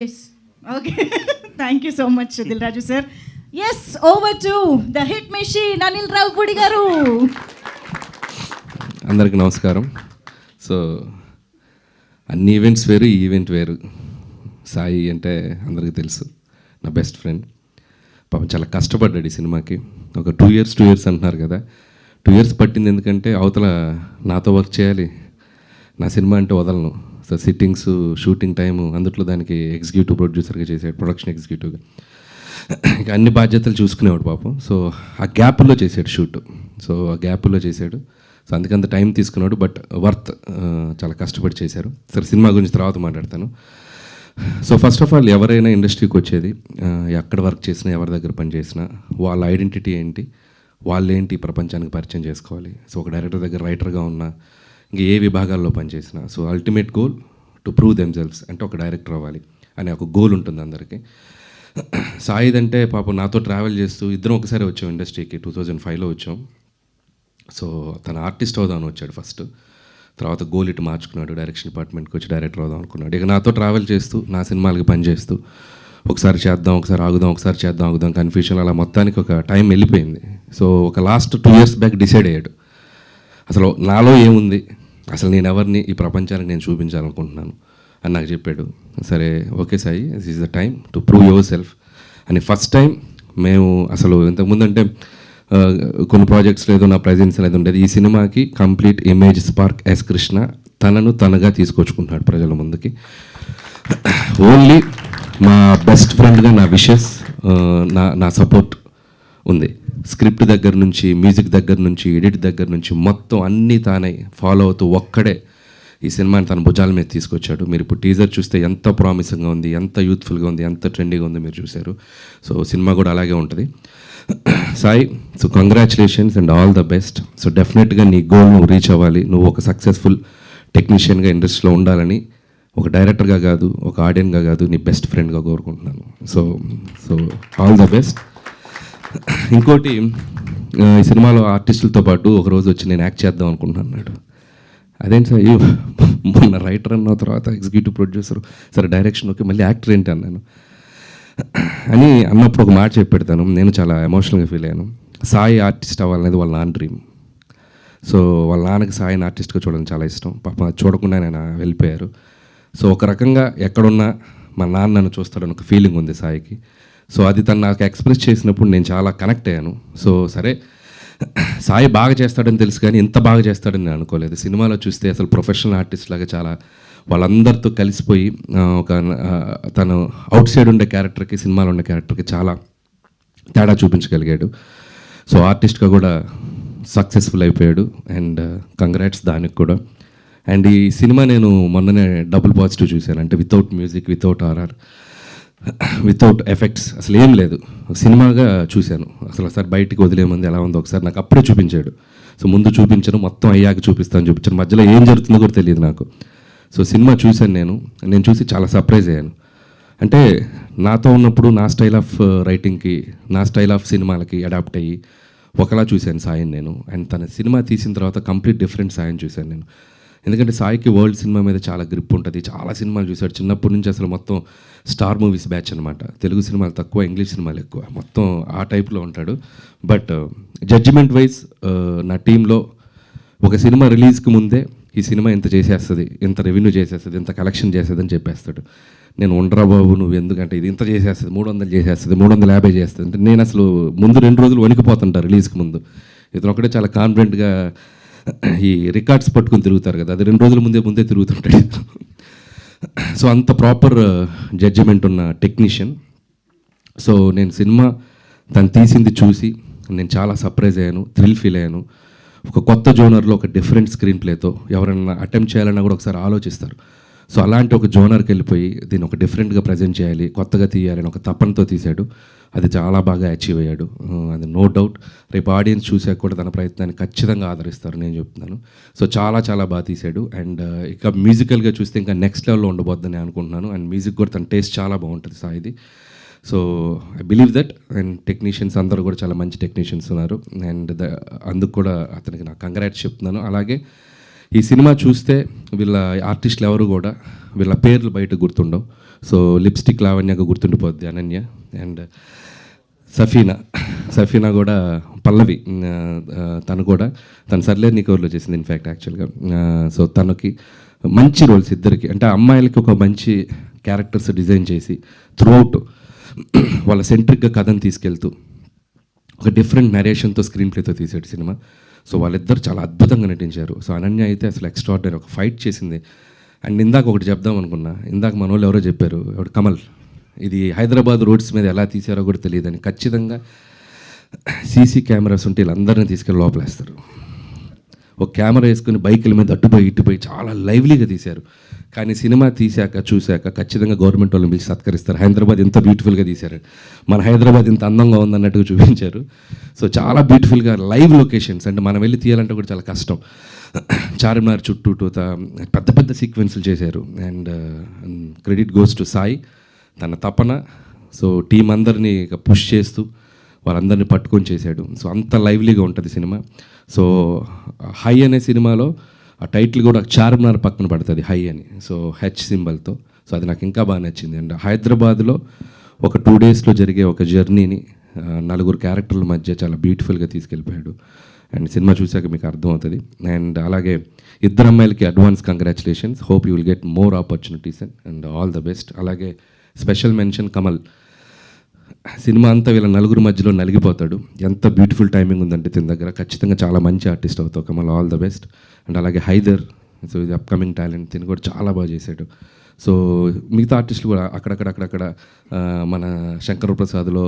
Yes. Okay. Thank you so much, Dilraju sir. Yes, over to the hit machine, Anil Ravpudi garu. అందరికీ నమస్కారం. So అన్ని events వేరు, ఈ event వేరు. సాయి అంటే అందరికీ తెలుసు, నా బెస్ట్ ఫ్రెండ్. పాపం చాలా కష్టపడ్డాడు ఈ సినిమాకి. ఒక 2 years అంటున్నారు కదా, 2 years పట్టింది. ఎందుకంటే అవతల నాతో వర్క్ చేయాలి, నా సినిమా అంటే వదలను. సో సిట్టింగ్స్, షూటింగ్ టైము, అందుట్లో దానికి ఎగ్జిక్యూటివ్ ప్రొడ్యూసర్గా చేసాడు, ప్రొడక్షన్ ఎగ్జిక్యూటివ్గా. ఇంకా అన్ని బాధ్యతలు చూసుకునేవాడు పాపం. సో ఆ గ్యాప్లో చేసాడు షూట్. సో ఆ గ్యాప్లో చేశాడు. సో అందుకంత టైం తీసుకున్నాడు, బట్ వర్త్. చాలా కష్టపడి చేశారు. సరే, సినిమా గురించి తర్వాత మాట్లాడతాను. సో ఫస్ట్ ఆఫ్ ఆల్, ఎవరైనా ఇండస్ట్రీకి వచ్చేది, ఎక్కడ వర్క్ చేసినా, ఎవరి దగ్గర పని చేసినా, వాళ్ళ ఐడెంటిటీ ఏంటి, వాళ్ళేంటి ప్రపంచానికి పరిచయం చేసుకోవాలి. సో ఒక డైరెక్టర్ దగ్గర రైటర్గా ఉన్నా, ఇంకా ఏ విభాగాల్లో పనిచేసినా, so ultimate goal to prove themselves, అంటే ఒక డైరెక్టర్ అవ్వాలి అనే ఒక గోల్ ఉంటుంది అందరికీ. సాయిదంటే పాపం నాతో ట్రావెల్ చేస్తూ ఇద్దరం ఒకసారి వచ్చాం ఇండస్ట్రీకి. 2005లో వచ్చాం. సో తన ఆర్టిస్ట్ అవుదామని వచ్చాడు ఫస్ట్. తర్వాత గోల్ ఇటు మార్చుకున్నాడు, డైరెక్షన్ డిపార్ట్మెంట్కి వచ్చి డైరెక్టర్ అవుదాం అనుకున్నాడు. ఇక నాతో ట్రావెల్ చేస్తూ, నా సినిమాలకి పనిచేస్తూ, ఒకసారి చేద్దాం, ఒకసారి ఆగుదాం, ఒకసారి చేద్దాం, ఆగుదాం, కన్ఫ్యూషన్, అలా మొత్తానికి ఒక టైం వెళ్ళిపోయింది. సో ఒక లాస్ట్ 2 years బ్యాక్ డిసైడ్ అయ్యాడు, అసలు నాలో ఏముంది, అసలు నేను ఎవరిని ఈ ప్రపంచానికి నేను చూపించాలనుకుంటున్నాను అని నాకు చెప్పాడు. సరే, okay Sai, this is the time to prove your self అని. ఫస్ట్ టైం మేము అసలు ఇంతకుముందు అంటే కొన్ని ప్రాజెక్ట్స్లో ఏదో నా ప్రజెన్స్ అనేది ఉండేది. ఈ సినిమాకి complete image spark S Krishna తనను తనగా తీసుకొచ్చుకుంటున్నాడు ప్రజల ముందుకి. ఓన్లీ మా బెస్ట్ ఫ్రెండ్గా నా విషెస్, నా సపోర్ట్ ఉంది. స్క్రిప్ట్ దగ్గర నుంచి, మ్యూజిక్ దగ్గర నుంచి, ఎడిట్ దగ్గర నుంచి మొత్తం అన్నీ తానే ఫాలో అవుతూ ఒక్కడే ఈ సినిమాని తన భుజాల మీద తీసుకొచ్చాడు. మీరు ఇప్పుడు టీజర్ చూస్తే ఎంత ప్రామిసింగ్గా ఉంది, ఎంత యూత్ఫుల్గా ఉంది, ఎంత ట్రెండీగా ఉంది మీరు చూశారు. సో సినిమా కూడా అలాగే ఉంటుంది. Sai, so congratulations and all the best. So డెఫినెట్గా నీ గోల్ నువ్వు రీచ్ అవ్వాలి. నువ్వు ఒక సక్సెస్ఫుల్ టెక్నీషియన్గా ఇండస్ట్రీలో ఉండాలని, ఒక డైరెక్టర్గా కాదు, ఒక ఆడియన్గా కాదు, నీ బెస్ట్ ఫ్రెండ్గా కోరుకుంటున్నాను. So so all the best. ఇంకోటి, ఈ సినిమాలో ఆర్టిస్టులతో పాటు ఒకరోజు వచ్చి నేను యాక్ట్ చేద్దాం అనుకుంటున్నాను అన్నాడు. అదేంటి సార్, మొన్న రైటర్ అన్న తర్వాత ఎగ్జిక్యూటివ్ ప్రొడ్యూసర్, సరే డైరెక్షన్ ఓకే, మళ్ళీ యాక్టర్ ఏంటి అన్నాను. అని అన్నప్పుడు ఒక మాట చెప్పి పెడతాను. నేను చాలా ఎమోషనల్గా ఫీల్ అయ్యాను. సాయి ఆర్టిస్ట్ అవ్వాలనేది వాళ్ళ నాన్న డ్రీమ్. సో వాళ్ళ నాన్నకి సాయిని ఆర్టిస్ట్గా చూడడం చాలా ఇష్టం. పాప చూడకుండా నేను వెళ్ళిపోయారు. సో ఒక రకంగా ఎక్కడున్నా మా నాన్న నన్ను చూస్తాడని ఒక ఫీలింగ్ ఉంది సాయికి. సో అది తను నాకు ఎక్స్ప్రెస్ చేసినప్పుడు నేను చాలా కనెక్ట్ అయ్యాను. సో సరే, సాయి బాగా చేస్తాడని తెలుసు, కానీ ఇంత బాగా చేస్తాడని నేను అనుకోలేదు. సినిమాలో చూస్తే అసలు ప్రొఫెషనల్ ఆర్టిస్ట్ లాగా చాలా వాళ్ళందరితో కలిసిపోయి, ఒక తను అవుట్ సైడ్ ఉండే క్యారెక్టర్కి, సినిమాలో ఉండే క్యారెక్టర్కి చాలా తేడా చూపించగలిగాడు. సో ఆర్టిస్ట్గా కూడా సక్సెస్ఫుల్ అయిపోయాడు. అండ్ కంగ్రాట్స్ దానికి కూడా. అండ్ ఈ సినిమా నేను మొన్ననే డబుల్ పాజిటివ్ చూశాను. అంటే without music, without RR, without effects, అసలు ఏం లేదు, సినిమాగా చూశాను. అసలు ఒకసారి బయటికి వదిలేమంది ఎలా ఉందో ఒకసారి నాకు అప్పుడే చూపించాడు. సో ముందు చూపించను, మొత్తం అయ్యాక చూపిస్తాను చూపించాను, మధ్యలో ఏం జరుగుతుందో కూడా తెలియదు నాకు. సో సినిమా చూశాను నేను చూసి చాలా సర్ప్రైజ్ అయ్యాను. అంటే నాతో ఉన్నప్పుడు నా స్టైల్ ఆఫ్ రైటింగ్కి, నా స్టైల్ ఆఫ్ సినిమాలకి అడాప్ట్ అయ్యి ఒకలా చూశాను సాయిని నేను. అండ్ తన సినిమా తీసిన తర్వాత కంప్లీట్ డిఫరెంట్ సాయిని చూశాను నేను. ఎందుకంటే సాయికి వరల్డ్ సినిమా మీద చాలా గ్రిప్ ఉంటుంది. చాలా సినిమాలు చూశాడు చిన్నప్పటి నుంచి. అసలు మొత్తం స్టార్ మూవీస్ బ్యాచ్ అనమాట. తెలుగు సినిమాలు తక్కువ, ఇంగ్లీష్ సినిమాలు ఎక్కువ, మొత్తం ఆ టైప్లో ఉంటాడు. బట్ జడ్జిమెంట్ వైజ్ నా టీంలో ఒక సినిమా రిలీజ్కి ముందే ఈ సినిమా ఇంత చేసేస్తుంది, ఇంత రెవెన్యూ చేసేస్తుంది, ఇంత కలెక్షన్ చేస్తుంది అని చెప్పేస్తాడు. నేను ఉండరా బాబు, నువ్వు ఎందుకంటే ఇది ఇంత చేసేస్తుంది, 300 చేసేస్తుంది, 350 చేస్తుంది అంటే నేను అసలు ముందు 2 రోజులు వణికిపోతుంటా రిలీజ్కి ముందు. ఇతను ఒకటే చాలా కాన్ఫిడెంట్గా ఈ రికార్డ్స్ పట్టుకుని తిరుగుతారు కదా, అది 2 రోజుల ముందే తిరుగుతుంటాడు. సో అంత ప్రాపర్ జడ్జిమెంట్ ఉన్న టెక్నీషియన్. సో నేను సినిమా తను తీసింది చూసి నేను చాలా సర్ప్రైజ్ అయ్యాను, థ్రిల్ ఫీల్ అయ్యాను. ఒక కొత్త జోనర్లో ఒక డిఫరెంట్ స్క్రీన్ ప్లేతో ఎవరైనా అటెంప్ట్ చేయాలన్నా కూడా ఒకసారి ఆలోచిస్తారు. సో అలాంటి ఒక జోనర్కి వెళ్ళిపోయి దీన్ని ఒక డిఫరెంట్గా ప్రజెంట్ చేయాలి, కొత్తగా తీయాలని ఒక తపనతో తీశాడు. అది చాలా బాగా అచీవ్ అయ్యాడు, అది నో డౌట్. రేపు ఆడియన్స్ చూసాక కూడా తన ప్రయత్నాన్ని ఖచ్చితంగా ఆదరిస్తారు, నేను చెప్తున్నాను. సో చాలా చాలా బాగా తీశాడు. అండ్ ఇక మ్యూజికల్గా చూస్తే ఇంకా నెక్స్ట్ లెవెల్లో ఉండబోద్దని అనుకుంటున్నాను. అండ్ మ్యూజిక్ కూడా తన టేస్ట్ చాలా బాగుంటుంది సాయిది. So I believe that. And technicians అందరూ కూడా చాలా మంచి టెక్నీషియన్స్ ఉన్నారు. అండ్ అందుకు కూడా అతనికి నాకు కంగ్రాట్స్ చెప్తున్నాను. అలాగే ఈ సినిమా చూస్తే వీళ్ళ ఆర్టిస్టులు ఎవరు కూడా వీళ్ళ పేర్లు బయట గుర్తుండవు. సో లిప్స్టిక్ లావణ్యగా గుర్తుండిపోద్ది అనన్య. అండ్ సఫీనా కూడా పల్లవి, తను కూడా తను సర్లే నీకోర్లో చేసింది ఇన్ఫ్యాక్ట్ యాక్చువల్గా. సో తనకి మంచి రోల్స్ ఇద్దరికి, అంటే అమ్మాయిలకి ఒక మంచి క్యారెక్టర్స్ డిజైన్ చేసి త్రూఅవుట్ వాళ్ళ సెంట్రిక్గా కథను తీసుకెళ్తూ ఒక డిఫరెంట్ నరేషన్తో స్క్రీన్ ప్లేతో తీసాడు సినిమా. సో వాళ్ళిద్దరు చాలా అద్భుతంగా నటించారు. సో అనన్య అయితే అసలు ఎక్స్ట్రాడినరీ ఒక ఫైట్ చేసింది. అండ్ ఇందాక ఒకటి చెప్దాం అనుకున్నా, ఇందాక మన వాళ్ళు ఎవరో చెప్పారు, ఎవరు కమల్, ఇది హైదరాబాద్ రోడ్స్ మీద ఎలా తీసారో కూడా తెలియదని. ఖచ్చితంగా సీసీ కెమెరాస్ ఉంటే వీళ్ళందరినీ తీసుకెళ్ళి లోపలేస్తారు. ఒక కెమెరా వేసుకుని బైకుల మీద అట్టుపోయి ఇట్టుపోయి చాలా లైవ్లీగా తీశారు. కానీ సినిమా చూశాక ఖచ్చితంగా గవర్నమెంట్ వాళ్ళని పిలిచి సత్కరిస్తారు. హైదరాబాద్ ఎంత బ్యూటిఫుల్గా తీశారు, మన హైదరాబాద్ ఎంత అందంగా ఉందన్నట్టుగా చూపించారు. సో చాలా బ్యూటిఫుల్గా లైవ్ లొకేషన్స్, అంటే మనం వెళ్ళి తీయాలంటే కూడా చాలా కష్టం. చార్మినార్ చుట్టూ పెద్ద పెద్ద సీక్వెన్స్లు చేశారు. And credit goes to Sai, తన తపన. సో టీం అందరినీ పుష్ చేస్తూ వాళ్ళందరినీ పట్టుకొని చేశాడు. సో అంత లైవ్లీగా ఉంటుంది సినిమా. సో హై అనే సినిమాలో ఆ టైటిల్ కూడా చార్మినార్ పక్కన పడుతుంది హై అని, సో హెచ్ సింబల్తో. సో అది నాకు ఇంకా బాగా నచ్చింది. అండ్ హైదరాబాద్లో ఒక 2 డేస్లో జరిగే ఒక జర్నీని 4 క్యారెక్టర్ల మధ్య చాలా బ్యూటిఫుల్గా తీసుకెళ్ళిపోయాడు. అండ్ సినిమా చూశాక మీకు అర్థమవుతుంది. అండ్ అలాగే ఇద్దరు అమ్మాయిలకి advance congratulations, hope you will get more opportunities and all the best. అలాగే స్పెషల్ మెన్షన్ కమల్, సినిమా అంతా వీళ్ళ 4 మధ్యలో నలిగిపోతాడు. ఎంత బ్యూటిఫుల్ టైమింగ్ ఉందంటే దీని దగ్గర, ఖచ్చితంగా చాలా మంచి ఆర్టిస్ట్ అవుతావు Kamal, all the best. And అలాగే హైదర్, సో ఇది అప్కమింగ్ టాలెంట్, దీన్ని కూడా చాలా బాగా చేశాడు. సో మిగతా ఆర్టిస్టులు కూడా అక్కడక్కడ మన శంకర ప్రసాద్లో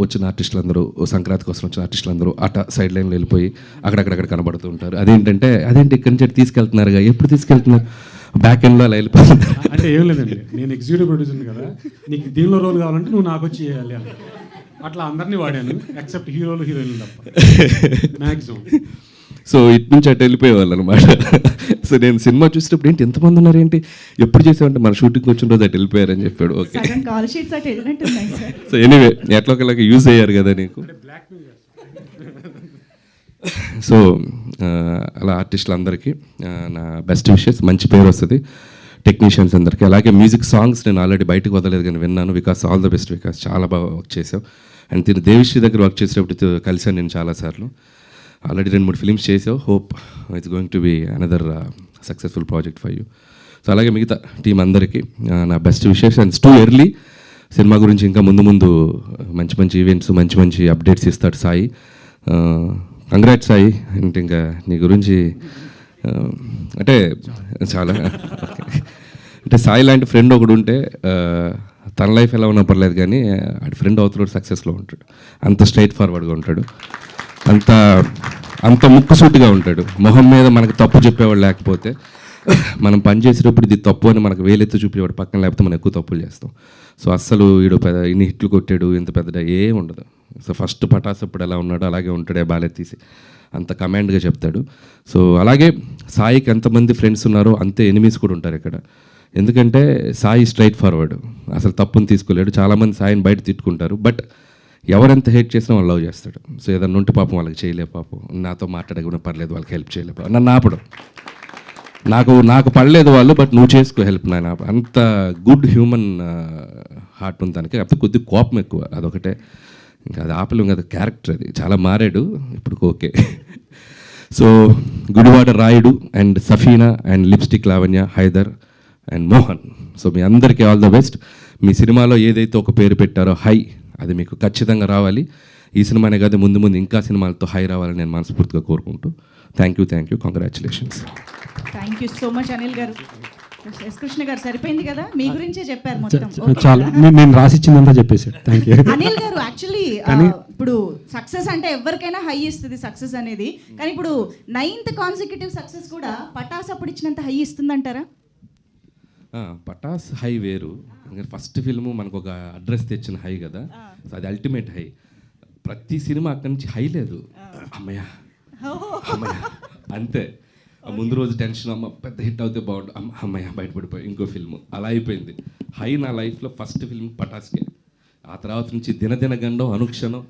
వచ్చిన ఆర్టిస్టులు అందరూ, సంక్రాంతి కోసం వచ్చిన ఆర్టిస్టులు అందరూ సైడ్ లైన్లో వెళ్ళిపోయి అక్కడక్కడ కనబడుతూ ఉంటారు. అదేంటి ఇక్కడి నుంచి తీసుకెళ్తున్నారుగా, ఎప్పుడు తీసుకెళ్తున్నారు, బ్యాక్ ఎండ్లో అలా వెళ్ళిపోతుంది. అంటే ఏం లేదండి, నేను ఎగ్జిక్యూటివ్ ప్రొడ్యూసర్ కదా, నీకు దీనిలో రోల్ కావాలంటే నువ్వు నాకు వచ్చి చేయాలి అని అట్లా అందరినీ వాడాను, ఎక్సెప్ట్ హీరోలు హీరోయిన్లు తప్ప మ్యాక్సిమం. సో ఇటు నుంచి అటు వెళ్ళిపోయేవాళ్ళు అనమాట. సో నేను సినిమా చూసేటప్పుడు ఏంటి ఎంతమంది ఉన్నారు, ఏంటి ఎప్పుడు చేసామంటే మన షూటింగ్ వచ్చిన రోజు అటు వెళ్ళిపోయారని చెప్పాడు. ఓకే, సో ఎనీవే ఎట్లా ఒకలాగా యూజ్ అయ్యారు కదా నీకు. సో అలా ఆర్టిస్టులందరికీ నా బెస్ట్ విషెస్, మంచి పేరు వస్తుంది టెక్నీషియన్స్ అందరికీ. అలాగే మ్యూజిక్ సాంగ్స్ నేను ఆల్రెడీ బయటకు వదలలేదు కానీ విన్నాను. Vikas all the best Vikas, చాలా బాగా వర్క్ చేసావు. అండ్ తిను దేవిశ్రీ దగ్గర వర్క్ చేసేటప్పుడు కలిసాను నేను చాలాసార్లు. ఆల్రెడీ 2-3 ఫిలిమ్స్ చేసావు. Hope it's going to be another successful project for you. So అలాగే మిగతా టీం అందరికీ నా best wishes. And too early, సినిమా గురించి ఇంకా ముందు మంచి మంచి ఈవెంట్స్, మంచి అప్డేట్స్ ఇస్తాడు సాయి. కంగ్రాట్స్ సాయి. అంటే ఇంకా నీ గురించి అంటే చాలా అంటే సాయి లాంటి ఫ్రెండ్ ఒకడు ఉంటే తన లైఫ్ ఎలా ఉన్నా పర్లేదు కానీ ఆడి ఫ్రెండ్ అవుతున్నాడు సక్సెస్లో ఉంటాడు. అంత స్ట్రైట్ ఫార్వర్డ్గా ఉంటాడు, అంత ముక్కుసూటిగా ఉంటాడు. మొహం మీద మనకు తప్పు చెప్పేవాడు లేకపోతే, మనం పని చేసేటప్పుడు ఇది తప్పు అని మనకు వేలెత్తి చూపేవాడు పక్కన, లేకపోతే మనం ఎక్కువ తప్పులు చేస్తాం. సో అస్సలు వీడు ఇన్ని హిట్లు కొట్టాడు ఇంత పెద్ద ఏం ఉండదు. సో ఫస్ట్ పటాస్ అప్పుడు ఎలా ఉన్నాడో అలాగే ఉంటాడే, బాలెత్తీసి అంత కమాండ్గా చెప్తాడు. సో అలాగే సాయికి ఎంతమంది ఫ్రెండ్స్ ఉన్నారో అంతే ఎనిమీస్ కూడా ఉంటారు ఇక్కడ. ఎందుకంటే సాయి స్ట్రైట్ ఫార్వర్డ్, అసలు తప్పుని తీసుకోలేడు. చాలామంది సాయిని బయట తిట్టుకుంటారు, బట్ ఎవరెంత హేట్ చేసినా వాళ్ళు లవ్ చేస్తాడు. సో ఏదన్నా ఉంటే పాపం వాళ్ళకి చేయలే, పాపం నాతో మాట్లాడకుండా పర్లేదు, వాళ్ళకి హెల్ప్ చేయలే, నన్ను ఆపడం, నాకు పడలేదు వాళ్ళు, బట్ నువ్వు చేసుకో హెల్ప్ నాయన. అంత గుడ్ హ్యూమన్ హార్ట్ ఉంది తనకి. కాకపోతే కొద్దిగా కోపం ఎక్కువ, అదొకటే. ఇంకా అది ఆపలేం కదా, క్యారెక్టర్ అది. చాలా మారాడు ఇప్పుడు, okay. So Gudivada Rayudu and Safina and lipstick Lavanya, Haider and Mohan, so మీ అందరికీ ఆల్ ద బెస్ట్. మీ సినిమాలో ఏదైతే ఒక పేరు పెట్టారో హై, అది మీకు ఖచ్చితంగా రావాలి. ఈ సినిమానే కాదు, ముందు ఇంకా సినిమాలతో హై రావాలని నేను మనస్ఫూర్తిగా కోరుకుంటూ thank you, congratulations. Thank you so much Anil గారు. ఎస్ కృష్ణ గారు సరిపోయింది కదా, మీ గురించే చెప్పారు మొత్తం. చాలా నేను రాసిచ్చిందంతా చెప్పేసాడు. థ్యాంక్ యూ అనిల్ గారు. యాక్చువల్లీ ఇప్పుడు సక్సెస్ అంటే ఎవరికైనా హై ఇస్తుంది సక్సెస్ అనేది, కానీ ఇప్పుడు 9th కాన్సిక్యూటివ్ సక్సెస్ కూడా పటాస్ అప్పుడు ఇచ్చినంత హై ఇస్తుందంటారా? పటాస్ హై వేరు, ఫస్ట్ ఫిల్ము మనకు ఒక అడ్రస్ తెచ్చిన హై కదా, సో అది అల్టిమేట్ హై. ప్రతి సినిమా అక్కడి నుంచి హై లేదు, అమ్మయ్య అంతే. ముందు రోజు టెన్షన్, అమ్మ పెద్ద హిట్ అవుతే బాగుండు, అమ్మయ్య బయటపడిపోయి ఇంకో ఫిల్మ్, అలా అయిపోయింది. హై నా లైఫ్లో ఫస్ట్ ఫిల్మ్ పటాస్కే. ఆ తర్వాత నుంచి దినదిన గండం, అనుక్షణం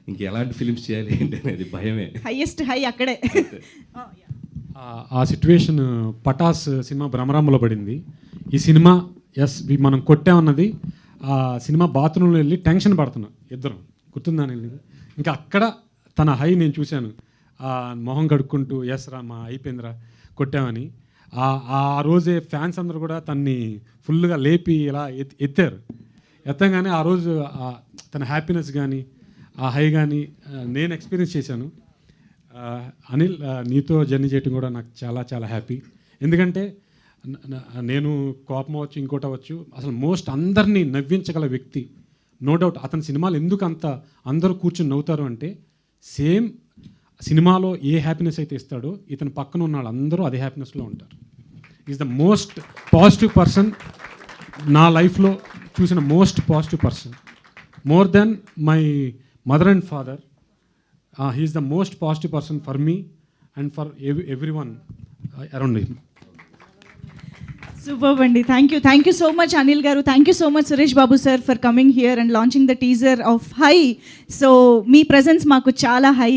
ఇంక ఎలాంటి ఫిల్మ్స్ చేయాలి ఏంటి అనేది భయమే. హైయెస్ట్ హై అక్కడే. ఆ సిచ్యువేషన్ పటాస్ సినిమా భ్రమరంలో పడింది. ఈ సినిమా ఎస్ మనం కొట్టామన్నది ఆ సినిమా బాత్రూంలో వెళ్ళి టెన్షన్ పడుతున్నాం ఇద్దరం, గుర్తుందా నేను? ఇంకా అక్కడ తన హై నేను చూశాను, ఆ మొహం కడుక్కుంటూ ఎస్ రా మా అయిపోయిందిరా కొట్టామని. ఆ రోజే ఫ్యాన్స్ అందరూ కూడా తన్ని ఫుల్గా లేపి ఇలా ఎత్తారు. ఎత్తంగానే ఆ రోజు తన హ్యాపీనెస్ కానీ ఆ హై కానీ నేను ఎక్స్పీరియన్స్ చేశాను. అనిల్, నీతో జర్నీ చేయటం కూడా నాకు చాలా చాలా హ్యాపీ. ఎందుకంటే నేను కోపం అవ్వచ్చు, ఇంకోటి అవ్వచ్చు, అసలు మోస్ట్ అందరినీ నవ్వించగల వ్యక్తి. నో డౌట్ అతని సినిమాలు ఎందుకు అంత అందరూ కూర్చొని నవ్వుతారు అంటే, సేమ్ సినిమాలో ఏ హ్యాపీనెస్ అయితే ఇస్తాడో ఇతని పక్కన ఉన్న వాళ్ళు అందరూ అదే హ్యాపీనెస్లో ఉంటారు. Is the most positive person నా లైఫ్లో చూసిన most positive person. More than my mother and father, he is the most positive person for me and for everyone around him. Super అండి. Thank you so much Anil garu. Thank you so much Suresh Babu sir for coming here and launching the teaser of high. So మీ presence మాకు చాలా high